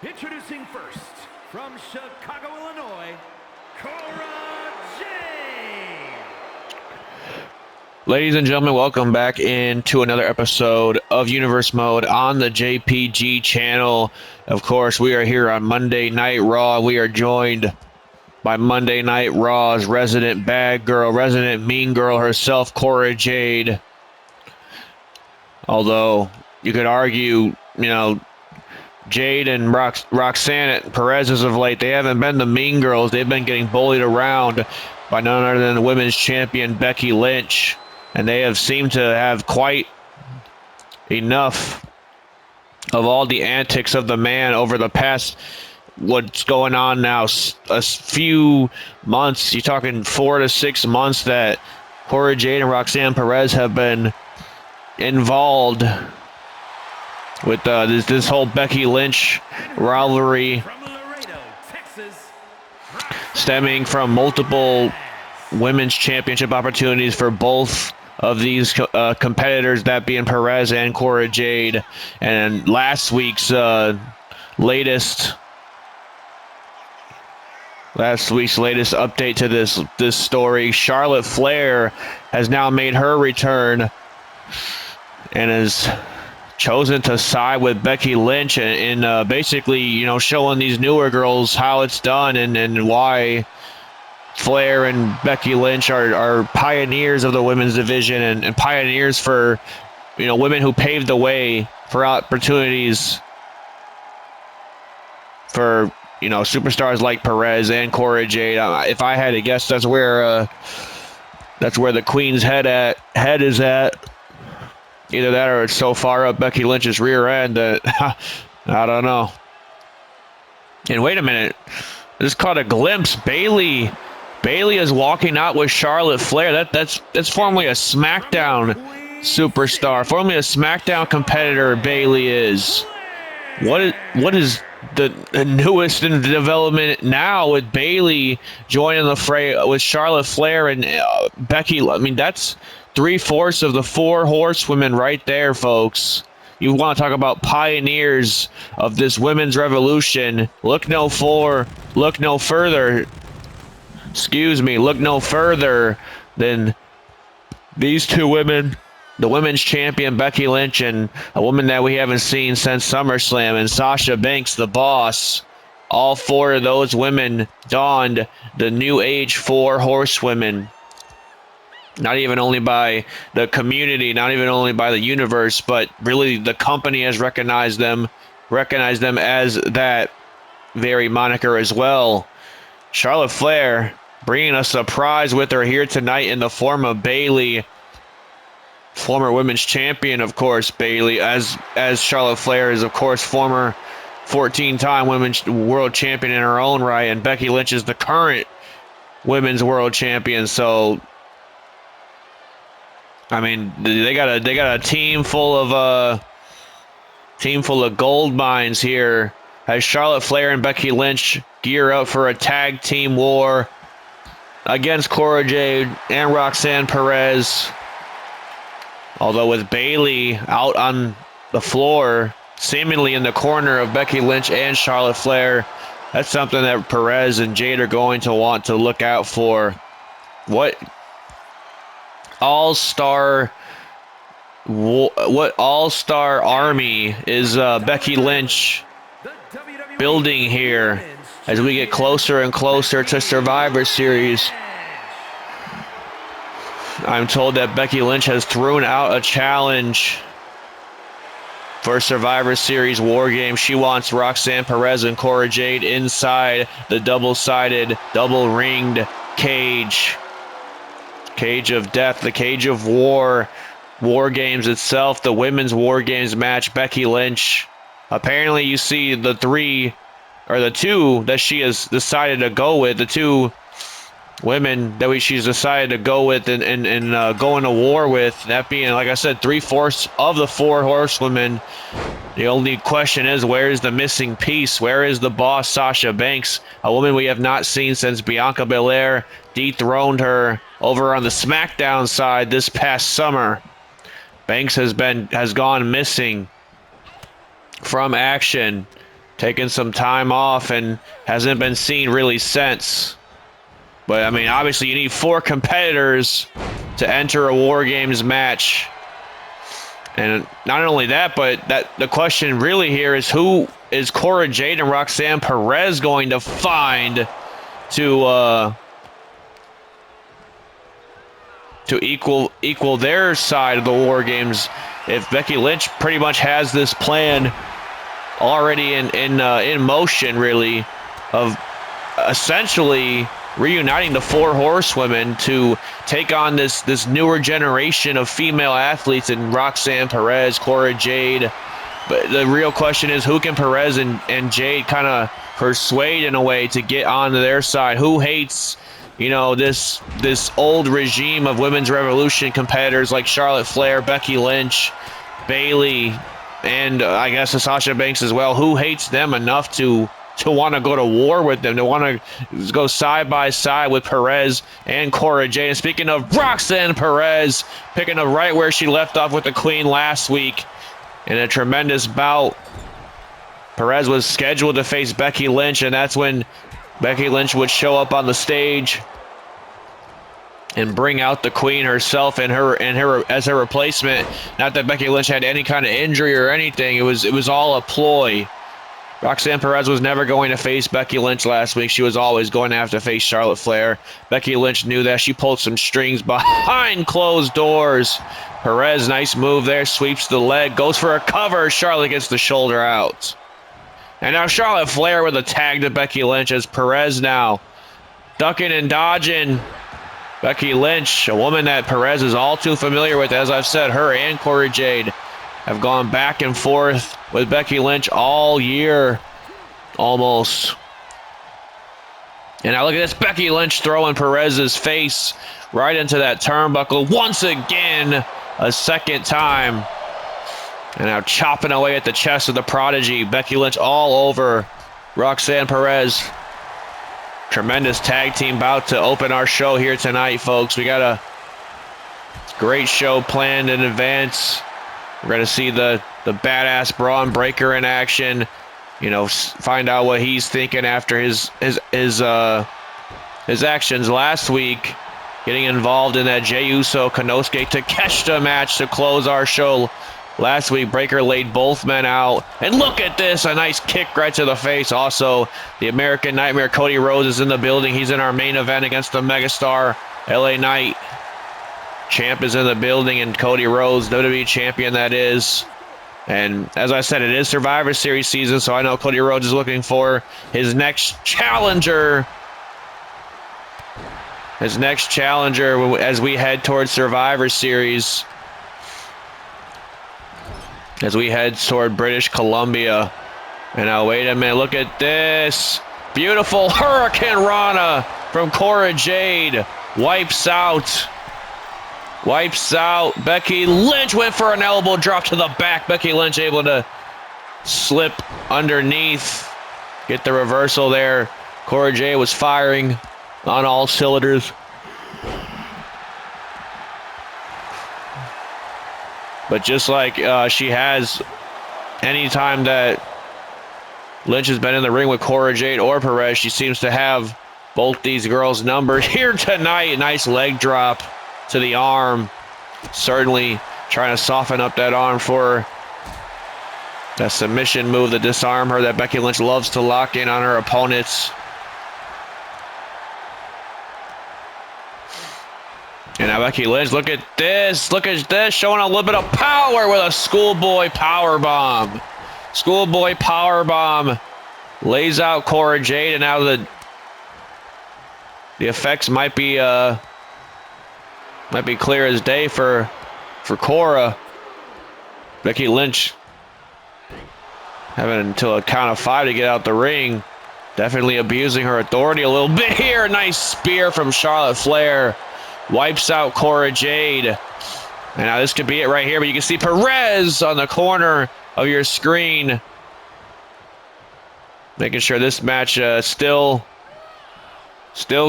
Introducing first, from Chicago, Illinois, Cora Jade. Ladies and gentlemen, welcome back into another episode of Universe Mode on the JPG channel. Of course, we are here on Monday Night Raw. We are joined by Monday Night Raw's resident bad girl, resident mean girl herself, Cora Jade. Although, you could argue, Jade and Roxanne Perez as of late, they haven't been the mean girls. They've been getting bullied around by none other than the women's champion, Becky Lynch. And they have seemed to have quite enough of all the antics of the man over the past, what's going on now, a few months. You're talking 4 to 6 months that Cora Jade and Roxanne Perez have been involved with this whole Becky Lynch rivalry, stemming from multiple women's championship opportunities for both of these competitors, that being Perez and Cora Jade. And last week's latest update to this story, Charlotte Flair has now made her return and has chosen to side with Becky Lynch and basically, showing these newer girls how it's done and why Flair and Becky Lynch are pioneers of the women's division and pioneers for, women who paved the way for opportunities for, superstars like Perez and Cora Jade. If I had to guess, that's where the Queen's head is at. Either that or it's so far up Becky Lynch's rear end that I don't know. And wait a minute, I just caught a glimpse. Bayley is walking out with Charlotte Flair. That's formerly a SmackDown superstar, formerly a SmackDown competitor. Bayley is. What is the newest in the development now with Bayley joining the fray with Charlotte Flair and Becky? I mean, that's 3/4 of the 4 horsewomen right there, folks. You want to talk about pioneers of this women's revolution? Look no further than these two women, the women's champion Becky Lynch and a woman that we haven't seen since SummerSlam, and Sasha Banks, the boss. All 4 of those women donned the new age 4 horsewomen. Not even only by the community, not even only by the universe, but really the company has recognized them as that very moniker as well. Charlotte Flair bringing a surprise with her here tonight in the form of Bayley, former women's champion, of course. Bayley, as Charlotte Flair is, of course, former 14-time women's world champion in her own right, and Becky Lynch is the current women's world champion. So, I mean, they got a team full of gold mines here as Charlotte Flair and Becky Lynch gear up for a tag team war against Cora Jade and Roxanne Perez. Although with Bayley out on the floor, seemingly in the corner of Becky Lynch and Charlotte Flair, that's something that Perez and Jade are going to want to look out for. What all-star army is Becky Lynch building here as we get closer and closer to Survivor Series? I'm told that Becky Lynch has thrown out a challenge for Survivor Series War Game. She wants Roxanne Perez and Cora Jade inside the double-sided, double-ringed cage. Cage of Death, the Cage of War Games itself, the women's War Games match. Becky Lynch, apparently you see the 2 that she has decided to go with, the 2 women that she's decided to go with and go into war with, that being, like I said, 3/4 of the 4 horsewomen. The only question is, where is the missing piece? Where is the boss, Sasha Banks, a woman we have not seen since Bianca Belair dethroned her over on the SmackDown side this past summer? Banks has gone missing from action taking some time off and hasn't been seen really since. But, I mean, obviously you need 4 competitors to enter a War Games match. And not only that, but the question really here is, who is Cora Jade and Roxanne Perez going to find to equal their side of the War Games? If Becky Lynch pretty much has this plan already in motion, really, of essentially reuniting the 4 horsewomen to take on this newer generation of female athletes in Roxanne Perez, Cora Jade. But the real question is, who can Perez and Jade kind of persuade in a way to get onto their side? Who hates, you know, this old regime of women's revolution competitors like Charlotte Flair, Becky Lynch, Bayley, and I guess Sasha Banks as well? Who hates them enough to want to go to war with them, to want to go side by side with Perez and Cora Jade? And speaking of Roxanne Perez, picking up right where she left off with the Queen last week in a tremendous bout. Perez was scheduled to face Becky Lynch, and that's when Becky Lynch would show up on the stage and bring out the Queen herself and her as her replacement. Not that Becky Lynch had any kind of injury or anything. It was all a ploy. Roxanne Perez was never going to face Becky Lynch last week. She was always going to have to face Charlotte Flair. Becky Lynch knew that. She pulled some strings behind closed doors. Perez, nice move there, sweeps the leg, goes for a cover. Charlotte gets the shoulder out. And now Charlotte Flair with a tag to Becky Lynch as Perez now ducking and dodging. Becky Lynch, a woman that Perez is all too familiar with. As I've said, her and Cora Jade have gone back and forth with Becky Lynch all year, almost. And now look at this, Becky Lynch throwing Perez's face right into that turnbuckle once again, a second time. And now chopping away at the chest of the Prodigy. Becky Lynch all over Roxanne Perez. Tremendous tag team bout to open our show here tonight, folks. We got a great show planned in advance. We're going to see the badass Braun Breaker in action. You know, find out what he's thinking after his actions last week, getting involved in that Jey Uso Konosuke Takeshita match to close our show last week. Breaker laid both men out. And look at this, a nice kick right to the face. Also, the American Nightmare Cody Rhodes is in the building. He's in our main event against the megastar LA Knight. Champ is in the building, and Cody Rhodes, WWE champion that is. And as I said, it is Survivor Series season, so I know Cody Rhodes is looking for his next challenger. His next challenger as we head towards Survivor Series. As we head toward British Columbia. And now, wait a minute, look at this. Beautiful Hurricane Rana from Cora Jade. Wipes out. Becky Lynch went for an elbow drop to the back. Becky Lynch able to slip underneath. Get the reversal there. Cora Jade was firing on all cylinders. But just like she has anytime that Lynch has been in the ring with Cora Jade or Perez, she seems to have both these girls numbered. Here tonight, nice leg drop to the arm. Certainly trying to soften up that arm for that submission move, the disarm her that Becky Lynch loves to lock in on her opponents. And now Becky Lynch, look at this, showing a little bit of power with a schoolboy power bomb. Schoolboy power bomb lays out Cora Jade, and now the effects might be clear as day for Cora. Becky Lynch having until a count of 5 to get out the ring. Definitely abusing her authority a little bit here. Nice spear from Charlotte Flair. Wipes out Cora Jade. And now this could be it right here, but you can see Perez on the corner of your screen. Making sure this match still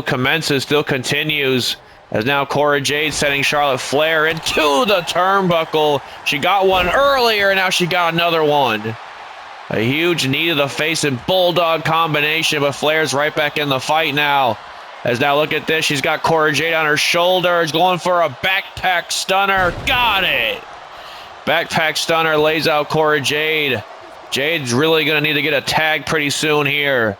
commences, still continues. As now Cora Jade setting Charlotte Flair into the turnbuckle. She got one earlier, and now she got another one. A huge knee to the face and bulldog combination, but Flair's right back in the fight now. As now look at this, she's got Cora Jade on her shoulders, going for a backpack stunner. Got it! Backpack stunner lays out Cora Jade. Jade's really going to need to get a tag pretty soon here.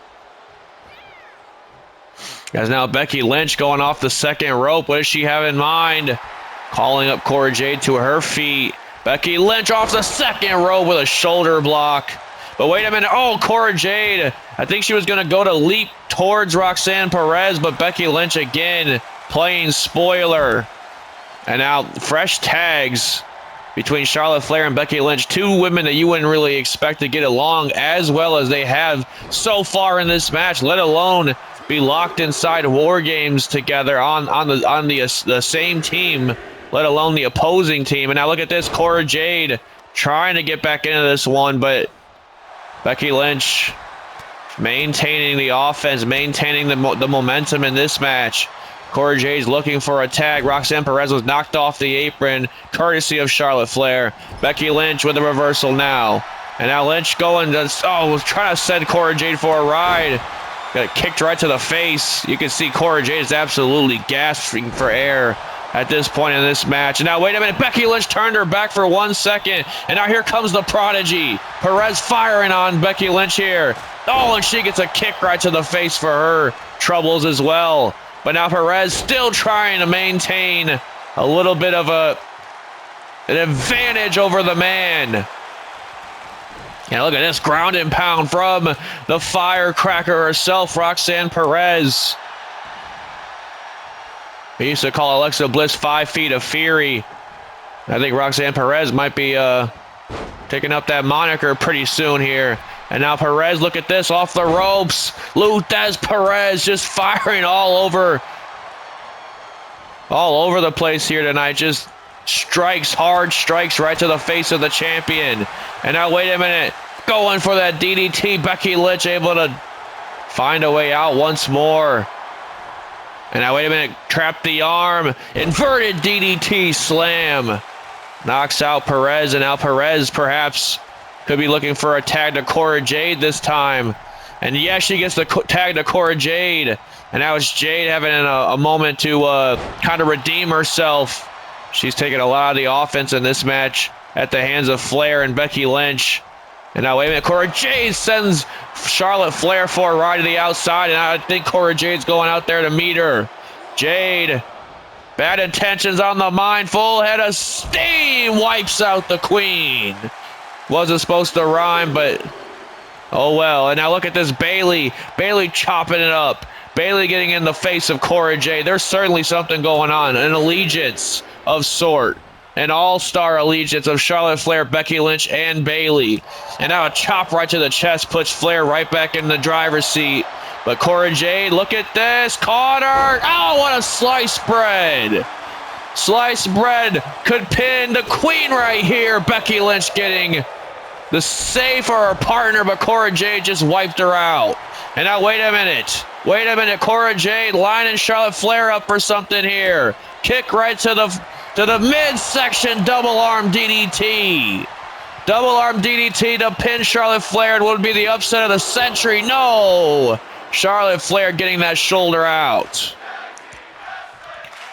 As now Becky Lynch going off the second rope. What does she have in mind? Calling up Cora Jade to her feet. Becky Lynch off the second rope with a shoulder block. But wait a minute. Oh, Cora Jade. I think she was going to go to leap towards Roxanne Perez, but Becky Lynch again playing spoiler. And now fresh tags between Charlotte Flair and Becky Lynch. Two women that you wouldn't really expect to get along as well as they have so far in this match, let alone be locked inside War Games together on the same team, let alone the opposing team. And now look at this, Cora Jade trying to get back into this one, but Becky Lynch maintaining the offense, maintaining the momentum in this match. Cora Jade's looking for a tag. Roxanne Perez was knocked off the apron, courtesy of Charlotte Flair. Becky Lynch with a reversal now. And now Lynch going to, was trying to send Cora Jade for a ride. Got it kicked right to the face. You can see Cora Jade is absolutely gasping for air at this point in this match. And now, wait a minute. Becky Lynch turned her back for 1 second. And now here comes the prodigy. Perez firing on Becky Lynch here. Oh, and she gets a kick right to the face for her troubles as well. But now Perez still trying to maintain a little bit of an advantage over the man. And look at this ground and pound from the firecracker herself, Roxanne Perez. We used to call Alexa Bliss 5 feet of fury. I think Roxanne Perez might be taking up that moniker pretty soon here. And now Perez, look at this, off the ropes. Luthez Perez just firing all over the place here tonight. Just strikes, hard strikes right to the face of the champion. And now, wait a minute. Going for that DDT. Becky Lynch able to find a way out once more. And now, wait a minute. Trap the arm. Inverted DDT slam. Knocks out Perez. And now Perez perhaps could be looking for a tag to Cora Jade this time. And yes, she gets the tag to Cora Jade. And now it's Jade having a moment to kind of redeem herself. She's taken a lot of the offense in this match at the hands of Flair and Becky Lynch. And now, wait a minute, Cora Jade sends Charlotte Flair for a ride to the outside, and I think Cora Jade's going out there to meet her. Jade, bad intentions on the mind, full head of steam, wipes out the queen. Wasn't supposed to rhyme, but oh well. And now look at this Bayley. Bayley chopping it up. Bayley getting in the face of Cora Jade. There's certainly something going on, an allegiance of sort. An all-star allegiance of Charlotte Flair, Becky Lynch, and Bayley. And now a chop right to the chest puts Flair right back in the driver's seat. But Cora Jade, look at this. Caught her. Oh, what a slice bread. Sliced bread could pin the queen right here. Becky Lynch getting the save for her partner, but Cora Jade just wiped her out. And now, wait a minute. Wait a minute. Cora Jade lining Charlotte Flair up for something here. Kick right to the midsection, double arm DDT. Double arm DDT to pin Charlotte Flair. It would be the upset of the century. No! Charlotte Flair getting that shoulder out.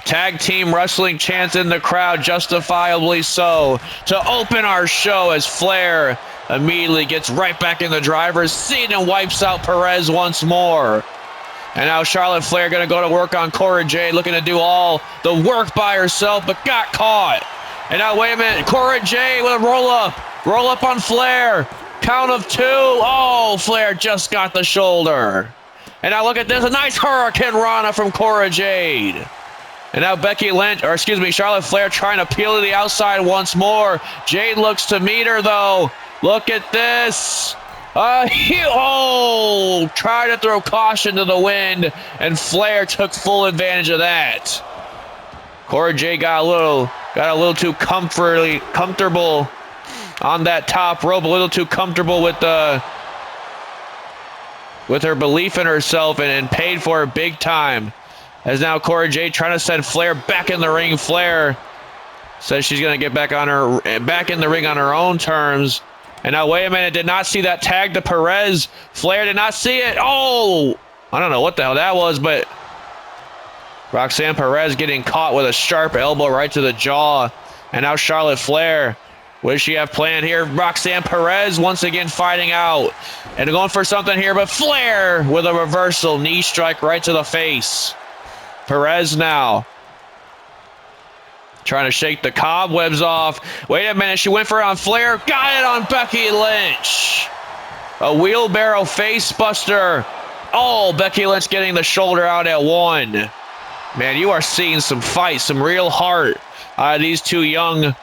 Tag team wrestling chants in the crowd, justifiably so, to open our show as Flair immediately gets right back in the driver's seat and wipes out Perez once more. And now Charlotte Flair going to go to work on Cora Jade, looking to do all the work by herself, but got caught. And now, wait a minute, Cora Jade with a roll-up. Roll-up on Flair. Count of 2. Oh, Flair just got the shoulder. And now look at this, a nice Hurricane Rana from Cora Jade. And now Charlotte Flair trying to peel to the outside once more. Jade looks to meet her, though. Look at this. Tried to throw caution to the wind, and Flair took full advantage of that. Cora Jade got a little too comfortable on that top rope, a little too comfortable with her belief in herself, and paid for it big time. As now Cora Jade trying to send Flair back in the ring. Flair says she's going to get back in the ring on her own terms. And now, wait a minute, did not see that tag to Perez. Flair did not see it. Oh, I don't know what the hell that was, but Roxanne Perez getting caught with a sharp elbow right to the jaw. And now Charlotte Flair. What does she have planned here? Roxanne Perez once again fighting out. And going for something here, but Flair with a reversal knee strike right to the face. Perez now trying to shake the cobwebs off. Wait a minute, she went for it on Flair. Got it on Becky Lynch. A wheelbarrow face buster. Oh, Becky Lynch getting the shoulder out at 1. Man, you are seeing some fight, some real heart out of these two young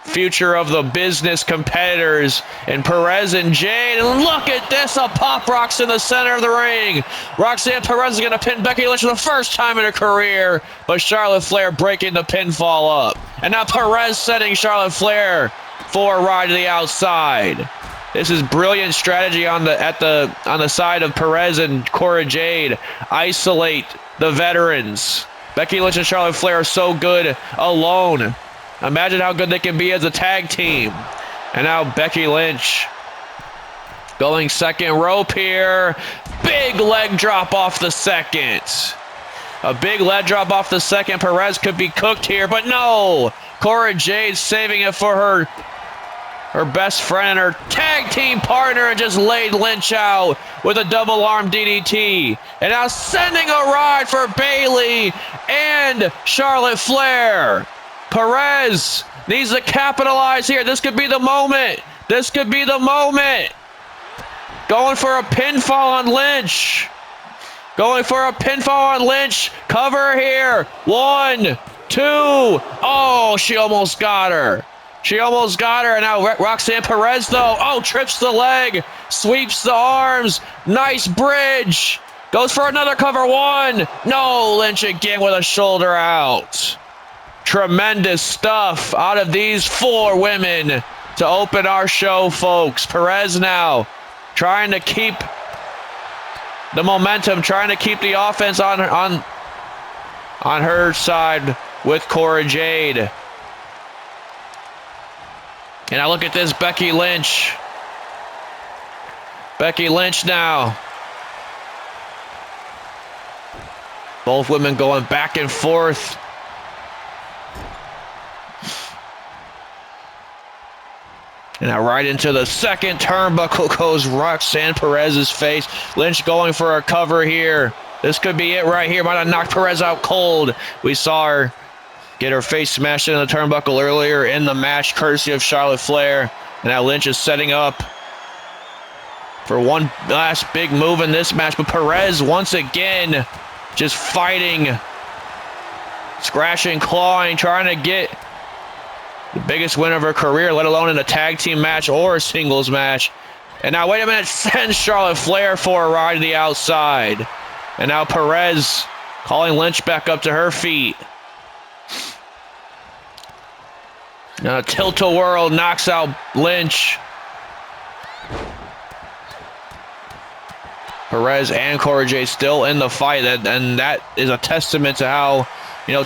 future of the business competitors in Perez and Jade. And look at this, a pop rocks in the center of the ring. Roxanne Perez is going to pin Becky Lynch for the first time in her career, but Charlotte Flair breaking the pinfall up. And now Perez setting Charlotte Flair for a ride to the outside. This is brilliant strategy on the side of Perez and Cora Jade. Isolate the veterans. Becky Lynch and Charlotte Flair are so good alone. Imagine how good they can be as a tag team. And now Becky Lynch going second rope here. Big leg drop off the second. A big leg drop off the second. Perez could be cooked here, but no. Cora Jade saving it for her best friend and her tag team partner, and just laid Lynch out with a double arm DDT. And now sending a ride for Bayley and Charlotte Flair. Perez needs to capitalize here. This could be the moment. This could be the moment. Going for a pinfall on Lynch. Going for a pinfall on Lynch. Cover here. 1, 2. Oh, she almost got her. She almost got her. And now Roxanne Perez, though. Oh, trips the leg. Sweeps the arms. Nice bridge. Goes for another cover. 1. No, Lynch again with a shoulder out. Tremendous stuff out of these 4 women to open our show, folks. Perez now trying to keep the momentum, trying to keep the offense on her side with Cora Jade. And now look at this, Becky Lynch. Becky Lynch now. Both women going back and forth. And now right into the second turnbuckle goes Roxanne Perez's face. Lynch going for a cover here. This could be it right here. Might have knocked Perez out cold. We saw her get her face smashed into the turnbuckle earlier in the match, courtesy of Charlotte Flair. And now Lynch is setting up for one last big move in this match. But Perez once again just fighting, scratching, clawing, trying to get the biggest win of her career, let alone in a tag team match or a singles match. And now, wait a minute, sends Charlotte Flair for a ride to the outside. And now Perez calling Lynch back up to her feet. Now tilt-a-whirl knocks out Lynch. Perez and Cora Jade still in the fight, and that is a testament to how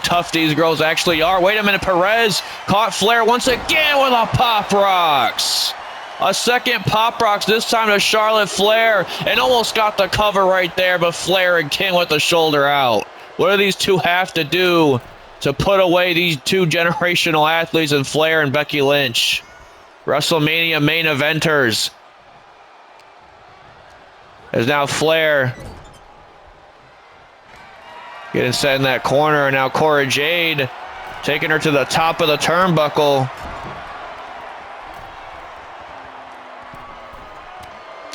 tough these girls actually are. Wait a minute, Perez caught Flair once again with a pop rocks. A second pop rocks, this time to Charlotte Flair, and almost got the cover right there, but Flair again with the shoulder out. What do these two have to do to put away these two generational athletes in Flair and Becky Lynch? WrestleMania main eventers. As now Flair getting set in that corner, and now Cora Jade taking her to the top of the turnbuckle.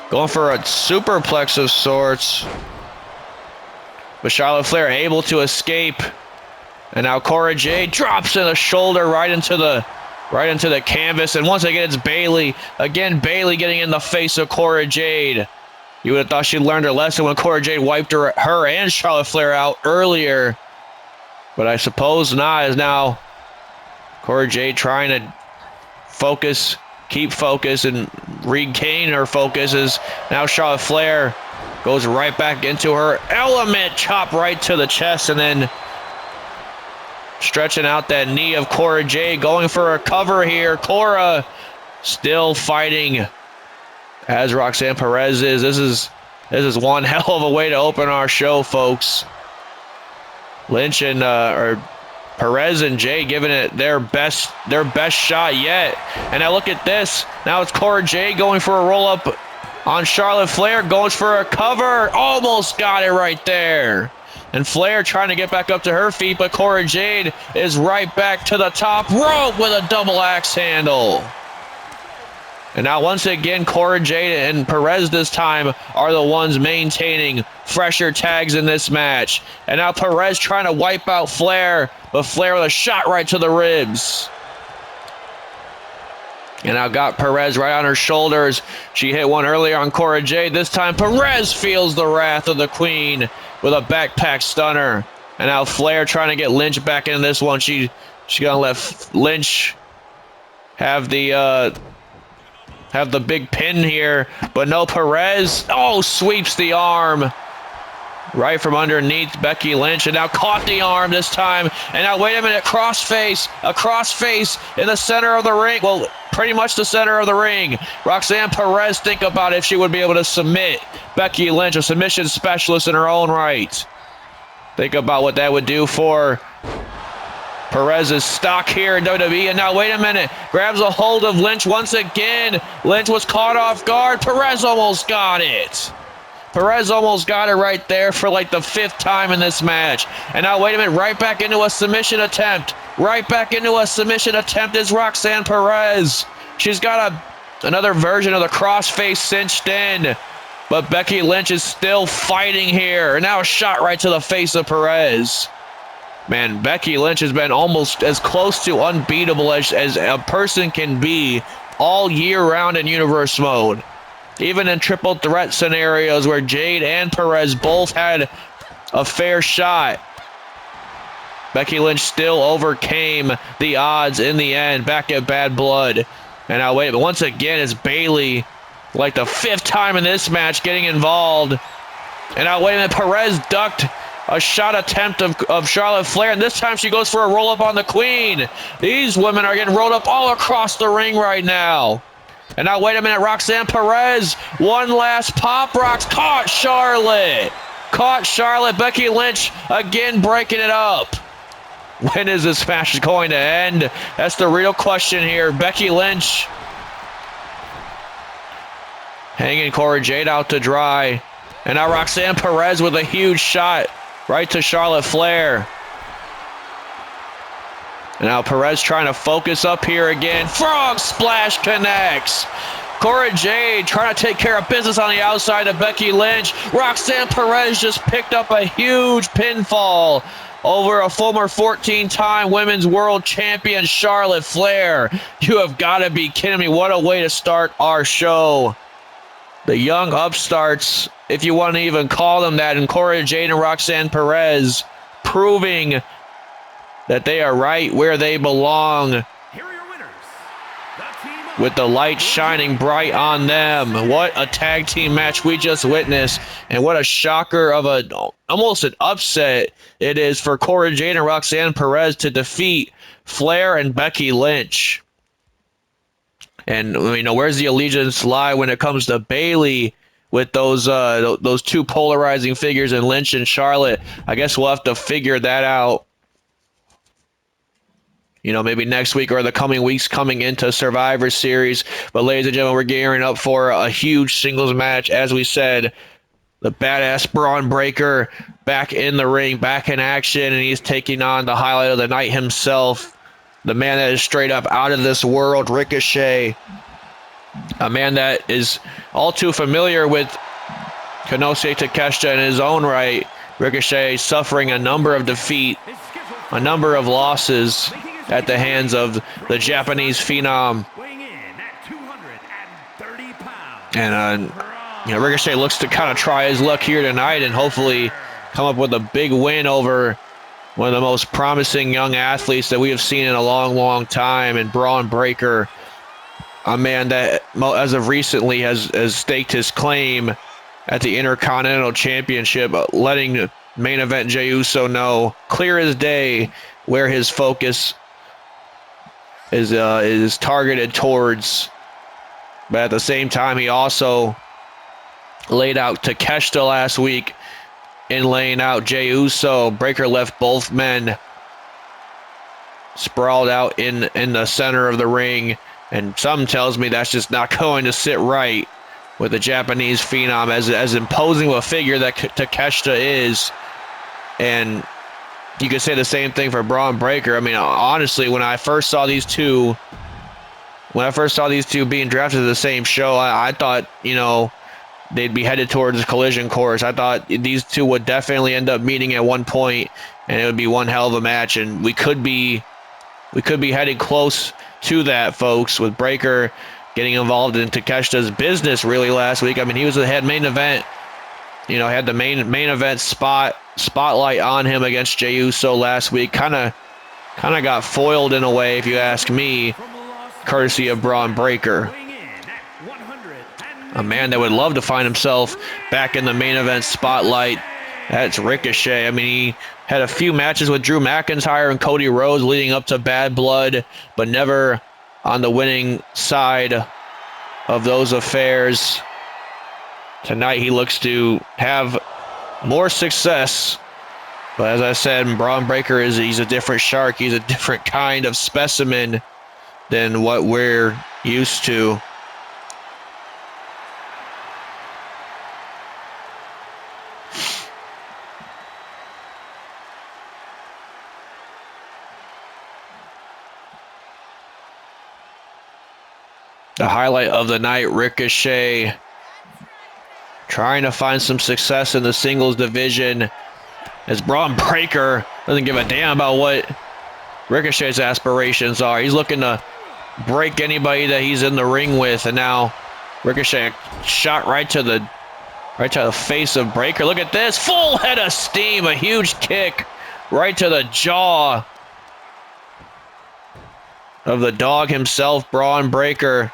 Going for a superplex of sorts. But Charlotte Flair able to escape. And now Cora Jade drops in a shoulder right into the canvas. And once again, it's Bayley. Again, Bayley getting in the face of Cora Jade. You would have thought she learned her lesson when Cora Jade wiped her and Charlotte Flair out earlier. But I suppose not, as now Cora Jade trying to focus, keep focus, and regain her focus, as now Charlotte Flair goes right back into her element, chop right to the chest, and then stretching out that knee of Cora Jade, going for a cover here. Cora still fighting as Roxanne Perez is. This is one hell of a way to open our show, folks. Lynch and or Perez and Jade giving it their best shot yet. And now look at this. Now it's Cora Jade going for a roll up on Charlotte Flair, goes for a cover. Almost got it right there. And Flair trying to get back up to her feet, but Cora Jade is right back to the top rope with a double axe handle. And now once again, Cora Jade and Perez this time are the ones maintaining fresher tags in this match. And now Perez trying to wipe out Flair, but Flair with a shot right to the ribs. And now got Perez right on her shoulders. She hit one earlier on Cora Jade. This time Perez feels the wrath of the Queen with a backpack stunner. And now Flair trying to get Lynch back in this one. She's gonna let Lynch have the big pin here, but no, Perez, sweeps the arm right from underneath Becky Lynch, and now caught the arm this time, and now wait a minute, a crossface in the center of the ring, well, pretty much the center of the ring. Roxanne Perez, think about if she would be able to submit Becky Lynch, a submission specialist in her own right. Think about what that would do for Perez's stock here in WWE, and now wait a minute, grabs a hold of Lynch once again. Lynch was caught off guard. Perez almost got it. Perez almost got it right there for like the 5th time in this match. And now wait a minute, right back into a submission attempt. Right back into a submission attempt is Roxanne Perez. She's got another version of the crossface cinched in, but Becky Lynch is still fighting here. And now a shot right to the face of Perez. Man, Becky Lynch has been almost as close to unbeatable as a person can be all year round in Universe mode. Even in triple threat scenarios where Jade and Perez both had a fair shot, Becky Lynch still overcame the odds in the end, back at Bad Blood. And now wait, but once again it's Bayley, like the 5th time in this match, getting involved. And now wait a minute, Perez ducked a shot attempt of Charlotte Flair, and this time she goes for a roll-up on the Queen. These women are getting rolled up all across the ring right now. And now wait a minute, Roxanne Perez, one last pop rocks, caught Charlotte. Becky Lynch again breaking it up. When is this match going to end? That's the real question here. Becky Lynch hanging Cora Jade out to dry. And now Roxanne Perez with a huge shot right to Charlotte Flair. And now Perez trying to focus up here again. Frog splash connects. Cora Jade trying to take care of business on the outside of Becky Lynch. Roxanne Perez just picked up a huge pinfall over a former 14-time Women's World Champion, Charlotte Flair. You have got to be kidding me. What a way to start our show. The young upstarts, if you want to even call them that, and Cora Jade and Roxanne Perez proving that they are right where they belong, Here are your winners, the team of with the light shining bright on them. What a tag team match we just witnessed, and what a shocker of almost an upset it is for Cora Jade and Roxanne Perez to defeat Flair and Becky Lynch. And where's the allegiance lie when it comes to Bayley with those 2 polarizing figures in Lynch and Charlotte? I guess we'll have to figure that out. Maybe next week or the coming weeks coming into Survivor Series. But ladies and gentlemen, we're gearing up for a huge singles match. As we said, the badass Braun Breaker back in the ring, back in action, and he's taking on the highlight of the night himself, the man that is straight up out of this world, Ricochet. A man that is all too familiar with Konosuke Takeshita in his own right. Ricochet suffering a number of defeat, a number of losses at the hands of the Japanese phenom. weighing in at 230 pounds. And Ricochet looks to kind of try his luck here tonight and hopefully come up with a big win over one of the most promising young athletes that we have seen in a long, long time, and Braun Breaker, a man that as of recently has staked his claim at the Intercontinental Championship, letting main event Jey Uso know clear as day where his focus is targeted towards But at the same time, he also laid out Takeshita last week in laying out Jey Uso. Breakker left both men sprawled out in the center of the ring, and something tells me that's just not going to sit right with the Japanese Phenom, as imposing a figure that Takeshita is. And you could say the same thing for Braun Breaker. I mean, honestly, when I first saw these two being drafted to the same show, I thought, you know, they'd be headed towards a collision course. I thought these two would definitely end up meeting at one point, and it would be one hell of a match. And we could be heading close to that, folks, with Breaker getting involved in Takeshita's business really last week. I mean, he was the head main event. You know, had the main event spotlight on him against Jey Uso last week. Kind of got foiled in a way, if you ask me, courtesy of Braun Breaker. A man that would love to find himself back in the main event spotlight. That's Ricochet. I mean, he had a few matches with Drew McIntyre and Cody Rhodes leading up to Bad Blood, but never on the winning side of those affairs. Tonight he looks to have more success. But as I said, Braun Breaker he's a different shark. He's a different kind of specimen than what we're used to. The highlight of the night, Ricochet trying to find some success in the singles division, as Braun Breaker doesn't give a damn about what Ricochet's aspirations are. He's looking to break anybody that he's in the ring with, and now Ricochet shot right to the face of Breaker. Look at this, full head of steam, a huge kick right to the jaw of the dog himself, Braun Breaker.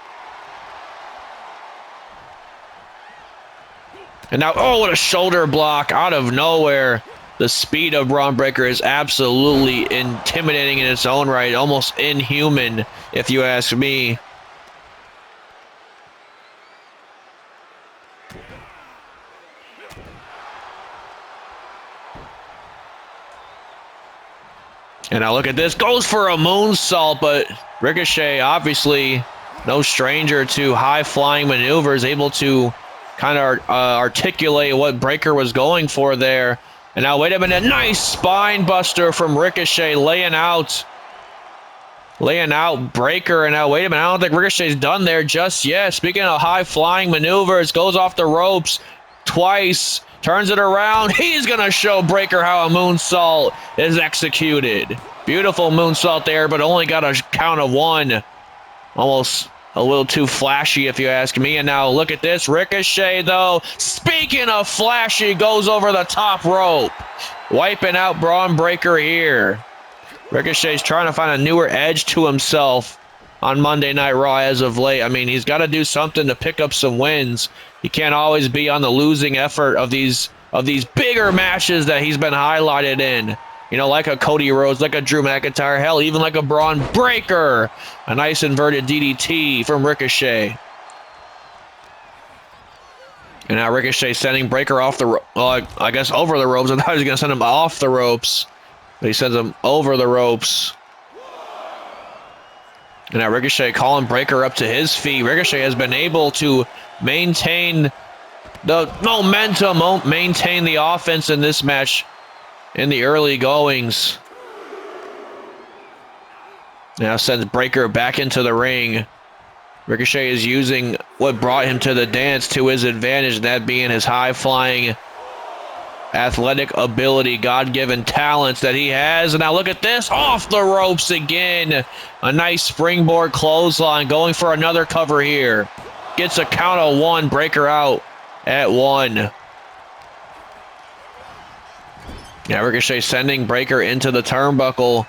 And now, oh, what a shoulder block out of nowhere. The speed of Braun Breaker is absolutely intimidating in its own right, almost inhuman, if you ask me. And now look at this, goes for a moonsault, but Ricochet, obviously no stranger to high-flying maneuvers, able to kind of articulate what Breaker was going for there. And now, wait a minute, nice spine buster from Ricochet, laying out Breaker. And now, wait a minute, I don't think Ricochet's done there just yet. Speaking of high-flying maneuvers, goes off the ropes twice, turns it around. He's going to show Breaker how a moonsault is executed. Beautiful moonsault there, but only got a count of one. Almost a little too flashy, if you ask me. And now look at this. Ricochet, though, speaking of flashy, goes over the top rope, wiping out Braun Breaker here. Ricochet's trying to find a newer edge to himself on Monday Night Raw as of late. I mean, he's got to do something to pick up some wins. He can't always be on the losing effort of these bigger matches that he's been highlighted in. You know, like a Cody Rhodes, like a Drew McIntyre, hell, even like a Braun Breaker. A nice inverted DDT from Ricochet. And now Ricochet sending Breaker off the I guess over the ropes. I thought he was going to send him off the ropes, but he sends him over the ropes. And now Ricochet calling Breaker up to his feet. Ricochet has been able to maintain the momentum, maintain the offense in this match in the early goings. Now sends Breaker back into the ring. Ricochet is using what brought him to the dance to his advantage, that being his high-flying athletic ability, God-given talents that he has. And now look at this, off the ropes again. A nice springboard clothesline, going for another cover here. Gets a count of one, Breaker out at one. Now Ricochet sending Breaker into the turnbuckle.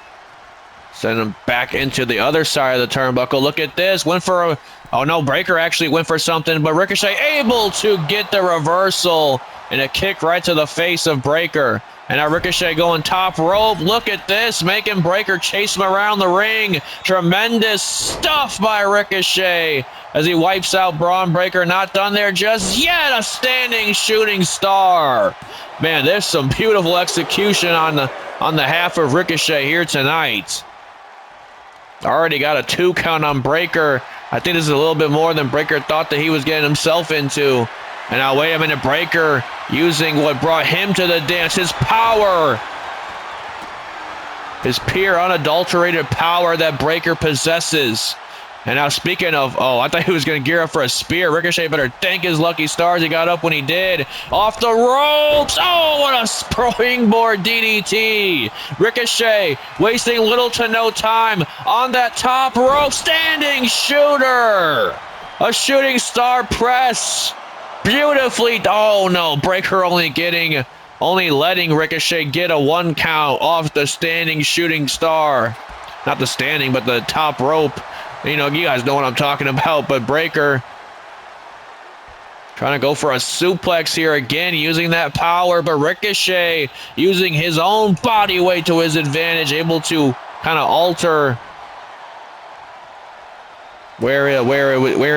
Send him back into the other side of the turnbuckle. Look at this. Went for a... Oh, no. Breaker actually went for something, but Ricochet able to get the reversal and a kick right to the face of Breaker. And now Ricochet going top rope. Look at this, making Breaker chase him around the ring. Tremendous stuff by Ricochet as he wipes out Braun Breaker. Not done there just yet. A standing shooting star. Man, there's some beautiful execution on the half of Ricochet here tonight. Already got a 2 count on Breaker. I think this is a little bit more than Breaker thought that he was getting himself into. And now, wait a minute, Breaker using what brought him to the dance, his power. His pure, unadulterated power that Breaker possesses. And now, speaking of, I thought he was going to gear up for a spear. Ricochet better thank his lucky stars he got up when he did. Off the ropes. Oh, what a springboard DDT. Ricochet wasting little to no time on that top rope. Standing shooter. A shooting star press. Beautifully. Oh, no. Breaker only letting Ricochet get a 1 count off the standing shooting star. Not the standing, but the top rope. You know, you guys know what I'm talking about, but Breaker trying to go for a suplex here again, using that power, but Ricochet using his own body weight to his advantage, able to kind of alter where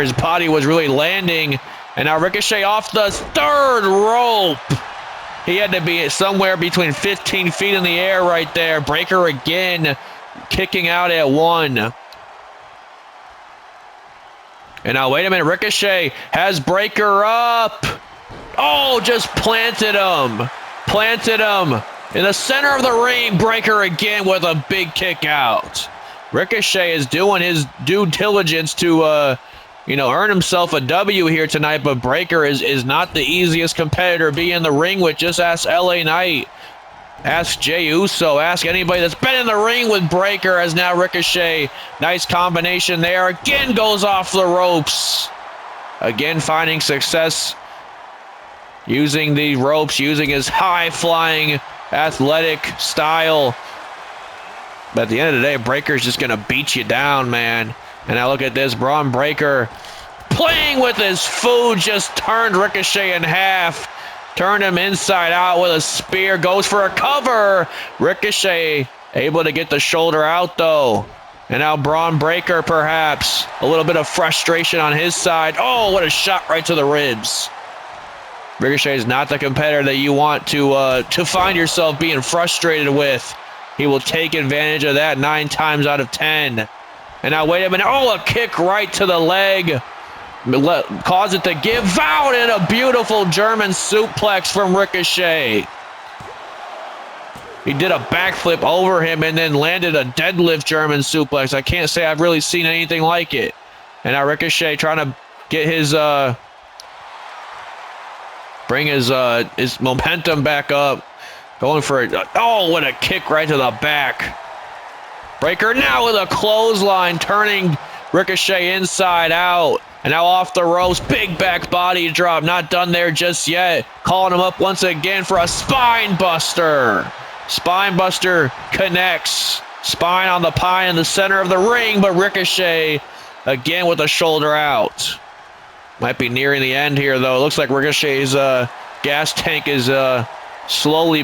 his body was really landing. And now Ricochet off the 3rd rope. He had to be somewhere between 15 feet in the air right there. Breaker again kicking out at 1. And now, wait a minute, Ricochet has Breaker up. Oh, just planted him. Planted him in the center of the ring. Breaker again with a big kick out. Ricochet is doing his due diligence to, earn himself a W here tonight, but Breaker is not the easiest competitor to be in the ring with. Just ask LA Knight. Ask Jey Uso. Ask anybody that's been in the ring with Breaker. As now Ricochet. Nice combination there. Again goes off the ropes. Again finding success. Using the ropes. Using his high-flying athletic style. But at the end of the day, Breaker's just going to beat you down, man. And now look at this. Braun Breaker playing with his food. Just turned Ricochet in half. Turned him inside out with a spear. Goes for a cover. Ricochet able to get the shoulder out, though. And now Braun Breaker, perhaps. A little bit of frustration on his side. Oh, what a shot right to the ribs. Ricochet is not the competitor that you want to find yourself being frustrated with. He will take advantage of that 9 times out of 10. And now, wait a minute. Oh, a kick right to the leg. Cause it to give out, and a beautiful German suplex from Ricochet. He did a backflip over him and then landed a deadlift German suplex. I can't say I've really seen anything like it. And now Ricochet trying to get his bring his momentum back up. Going for it. Oh, what a kick right to the back. Breaker now with a clothesline, turning Ricochet inside out. And now off the ropes, big back body drop. Not done there just yet. Calling him up once again for a spine buster. Spine buster connects. Spine on the pine in the center of the ring, but Ricochet again with a shoulder out. Might be nearing the end here, though. It looks like Ricochet's gas tank is slowly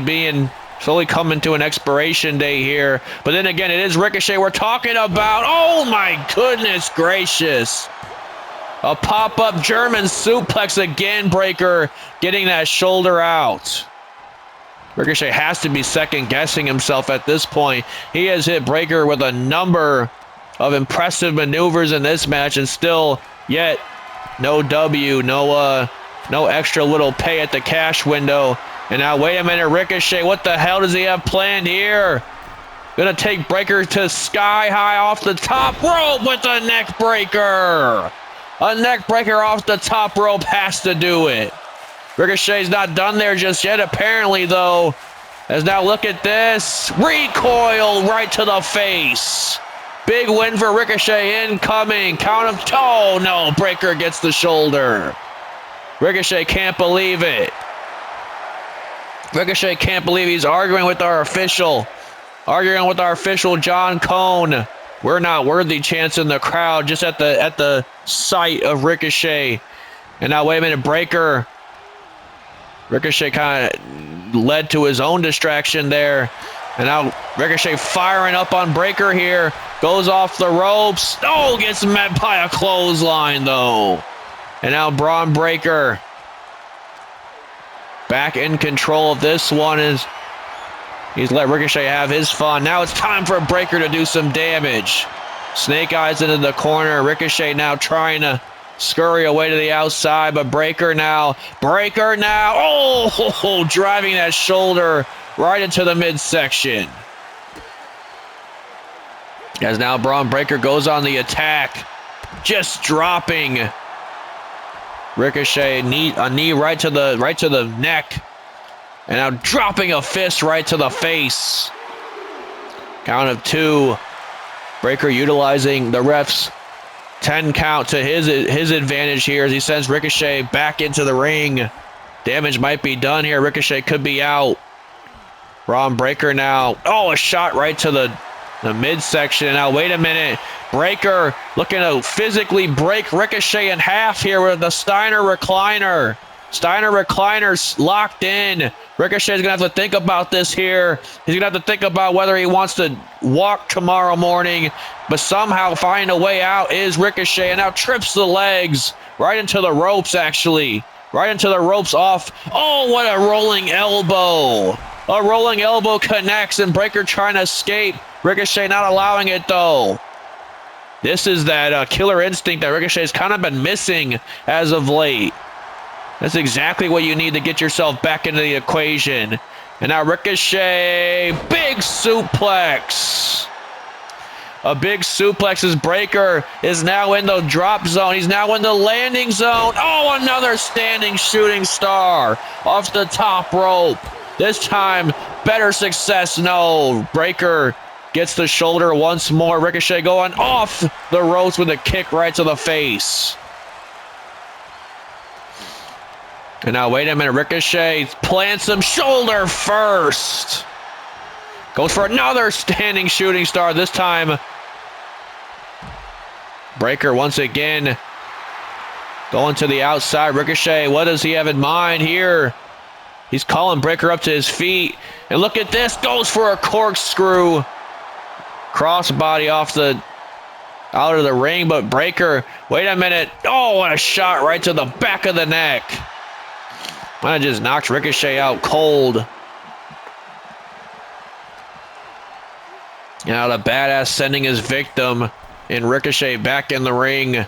coming to an expiration date here. But then again, it is Ricochet we're talking about. Oh my goodness gracious. A pop-up German suplex again. Breaker getting that shoulder out. Ricochet has to be second-guessing himself at this point. He has hit Breaker with a number of impressive maneuvers in this match, and still yet no W, no extra little pay at the cash window. And now, wait a minute, Ricochet, what the hell does he have planned here? Gonna take Breaker to sky high off the top rope with a neck breaker. A neck breaker off the top rope has to do it. Ricochet's not done there just yet, apparently, though. As now, look at this. Recoil right to the face. Big win for Ricochet incoming. Count of two. Oh, no. Breaker gets the shoulder. Ricochet can't believe it. Ricochet can't believe he's arguing with our official. Arguing with our official, John Cone. We're not worthy chants in the crowd, just at the sight of Ricochet. And now, wait a minute, Breaker. Ricochet kind of led to his own distraction there. And now Ricochet firing up on Breakker here. Goes off the ropes. Oh, gets met by a clothesline, though. And now Braun Breakker back in control of this one. He's let Ricochet have his fun. Now it's time for Breakker to do some damage. Snake Eyes into the corner. Ricochet now trying to scurry away to the outside, but Breakker now. Oh, driving that shoulder right into the midsection. As now Braun Breakker goes on the attack, just dropping Ricochet a knee right to the neck, and now dropping a fist right to the face. Count of 2. Breakker utilizing the ref's 10 count to his advantage here as he sends Ricochet back into the ring. Damage might be done here. Ricochet could be out. Braun Breakker now. Oh, a shot right to the midsection. Now, wait a minute. Breakker looking to physically break Ricochet in half here with the Steiner recliner. Steiner recliner's locked in. Ricochet's going to have to think about this here. He's going to have to think about whether he wants to walk tomorrow morning, but somehow find a way out is Ricochet, and now trips the legs right into the ropes, actually. Right into the ropes off. Oh, what a rolling elbow. A rolling elbow connects, and Breakker trying to escape. Ricochet not allowing it, though. This is that killer instinct that Ricochet's kind of been missing as of late. That's exactly what you need to get yourself back into the equation. And now Ricochet, big suplex. A big suplex as Breakker is now in the drop zone. He's now in the landing zone. Oh, another standing shooting star off the top rope. This time, better success. No, Breakker gets the shoulder once more. Ricochet going off the ropes with a kick right to the face. And now, wait a minute. Ricochet plants him shoulder first. Goes for another standing shooting star. This time, Breakker once again going to the outside. Ricochet, what does he have in mind here? He's calling Breakker up to his feet. And look at this. Goes for a corkscrew. Crossbody out of the ring. But Breakker, wait a minute. Oh, what a shot right to the back of the neck. Might have just knocked Ricochet out cold. Now the badass sending his victim and Ricochet back in the ring.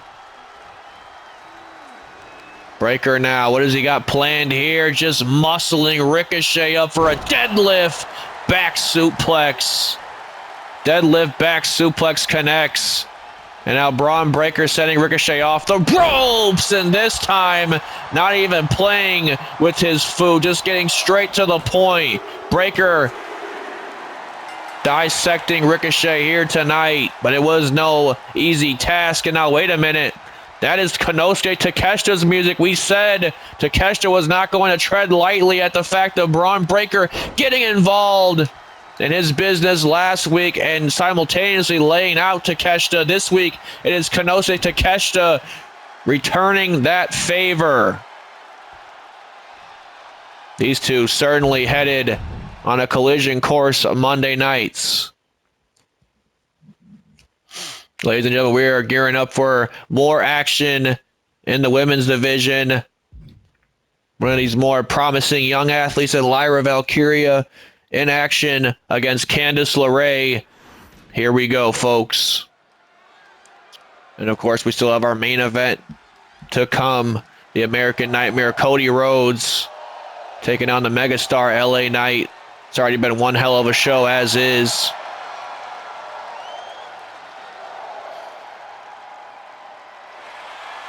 Breakker now, what has he got planned here? Just muscling Ricochet up for a deadlift back suplex. Deadlift back suplex connects. And now Braun Breakker sending Ricochet off the ropes. And this time, not even playing with his food, just getting straight to the point. Breakker dissecting Ricochet here tonight. But it was no easy task. And now, wait a minute. That is Konosuke Takeshita's music. We said Takeshita was not going to tread lightly at the fact of Braun Breakker getting involved in his business last week and simultaneously laying out Takeshita this week. It is Konosuke Takeshita returning that favor. These two certainly headed on a collision course on Monday nights. Ladies and gentlemen, we are gearing up for more action in the women's division. One of these more promising young athletes in Lyra Valkria in action against Candice LeRae. Here we go, folks. And of course, we still have our main event to come. The American Nightmare, Cody Rhodes, taking on the megastar LA Knight. It's already been one hell of a show as is.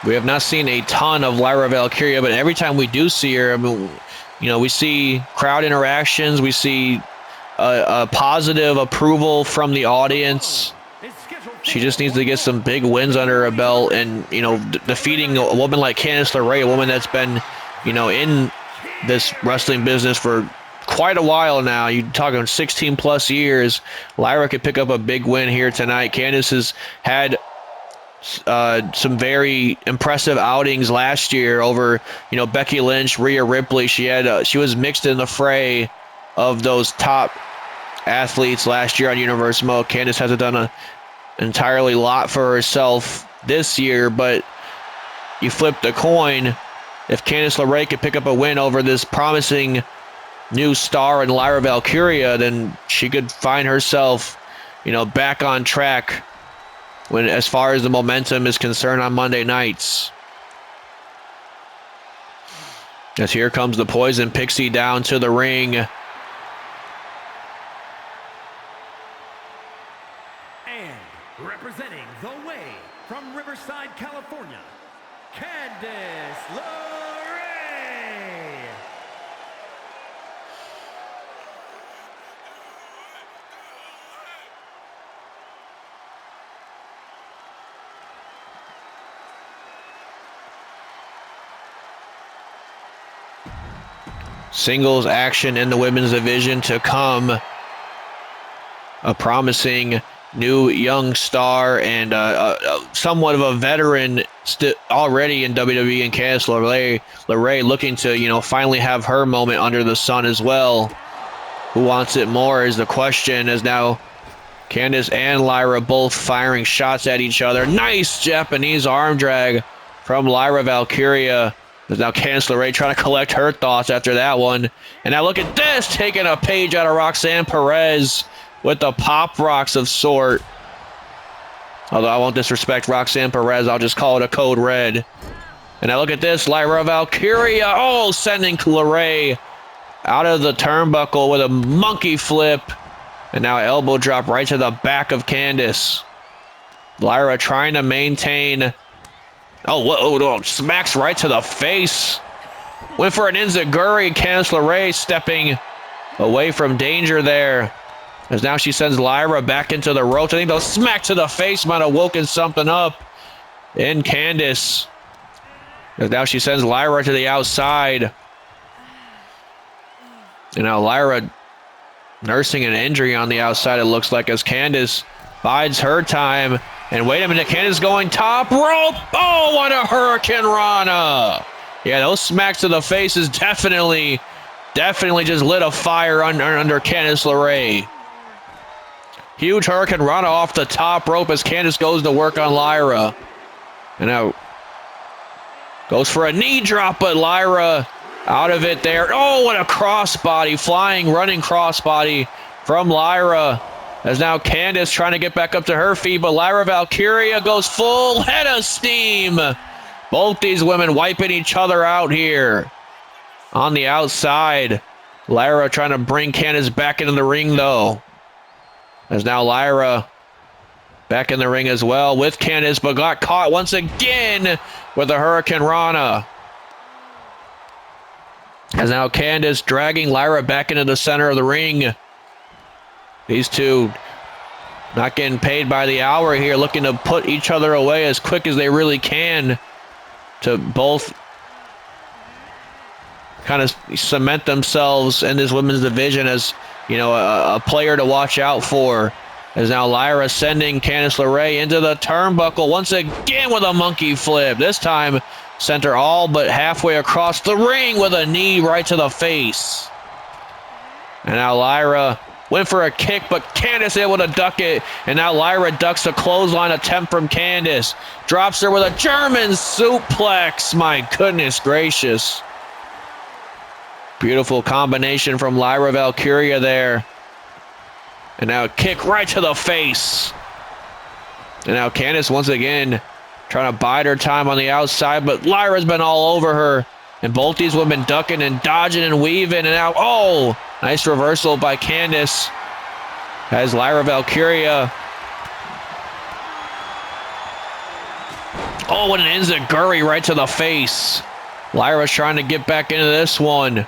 We have not seen a ton of Lyra Valkyria, but every time we do see her, I mean, you know, we see crowd interactions, we see a positive approval from the audience. She just needs to get some big wins under her belt, and, you know, defeating a woman like Candice LeRae, a woman that's been, you know, in this wrestling business for quite a while now. You're talking 16 plus years. Lyra could pick up a big win here tonight. Candice has had some very impressive outings last year over, Becky Lynch, Rhea Ripley. She was mixed in the fray of those top athletes last year on Universe Mode. Candice hasn't done an entirely lot for herself this year, but you flip the coin. If Candice LeRae could pick up a win over this promising new star in Lyra Valkria, then she could find herself, back on track as far as the momentum is concerned on Monday nights. As here comes the Poison Pixie down to the ring. And representing the way from Riverside, California, Candice LeRae. Singles action in the women's division to come. A promising new young star and somewhat of a veteran already in WWE, and Candice LeRae looking to, finally have her moment under the sun as well. Who wants it more is the question, as now Candice and Lyra both firing shots at each other. Nice Japanese arm drag from Lyra Valkria. There's now Candice LeRae trying to collect her thoughts after that one. And now look at this, taking a page out of Roxanne Perez with the pop rocks of sort. Although I won't disrespect Roxanne Perez, I'll just call it a code red. And now look at this, Lyra Valkria, sending LeRae out of the turnbuckle with a monkey flip. And now elbow drop right to the back of Candice. Lyra trying to maintain. Smacks right to the face. Went for an enziguri. Candice LeRae stepping away from danger there. As now she sends Lyra back into the ropes. I think those smack to the face might have woken something up in Candice. As now she sends Lyra to the outside. And now Lyra nursing an injury on the outside, it looks like, as Candice bides her time. And wait a minute, Candice going top rope. Oh, what a Hurricane Rana. Yeah, those smacks to the faces definitely just lit a fire under Candice LeRae. Huge Hurricane Rana off the top rope as Candice goes to work on Lyra. And now goes for a knee drop, but Lyra out of it there. Oh, what a crossbody, running crossbody from Lyra. As now Candice trying to get back up to her feet, but Lyra Valkria goes full head of steam. Both these women wiping each other out here. On the outside, Lyra trying to bring Candice back into the ring, though. As now Lyra back in the ring as well with Candice, but got caught once again with a Hurricane Rana. As now Candice dragging Lyra back into the center of the ring. These two not getting paid by the hour here, looking to put each other away as quick as they really can to both kind of cement themselves in this women's division as, a player to watch out for. As now Lyra sending Candice LeRae into the turnbuckle once again with a monkey flip. This time sent her all but halfway across the ring with a knee right to the face. And now Lyra went for a kick, but Candice able to duck it. And now Lyra ducks a clothesline attempt from Candice. Drops her with a German suplex. My goodness gracious. Beautiful combination from Lyra Valkria there. And now a kick right to the face. And now Candice once again trying to bide her time on the outside, but Lyra's been all over her. And both these women ducking and dodging and weaving. And now, nice reversal by Candice. As Lyra Valkria. What an enziguri right to the face. Lyra's trying to get back into this one.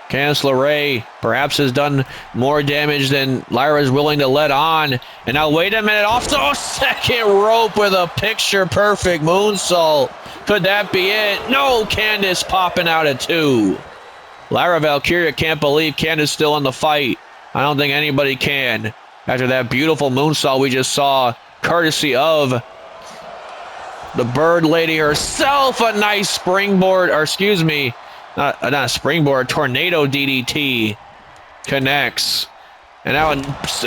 Candice LeRae perhaps has done more damage than Lyra's willing to let on. And now wait a minute, off the second rope with a picture-perfect moonsault. Could that be it? No, Candice popping out at 2. Lyra Valkria can't believe Candice still in the fight. I don't think anybody can. After that beautiful moonsault we just saw, courtesy of The Bird Lady herself, a nice springboard, or excuse me, not a springboard, tornado DDT connects. And now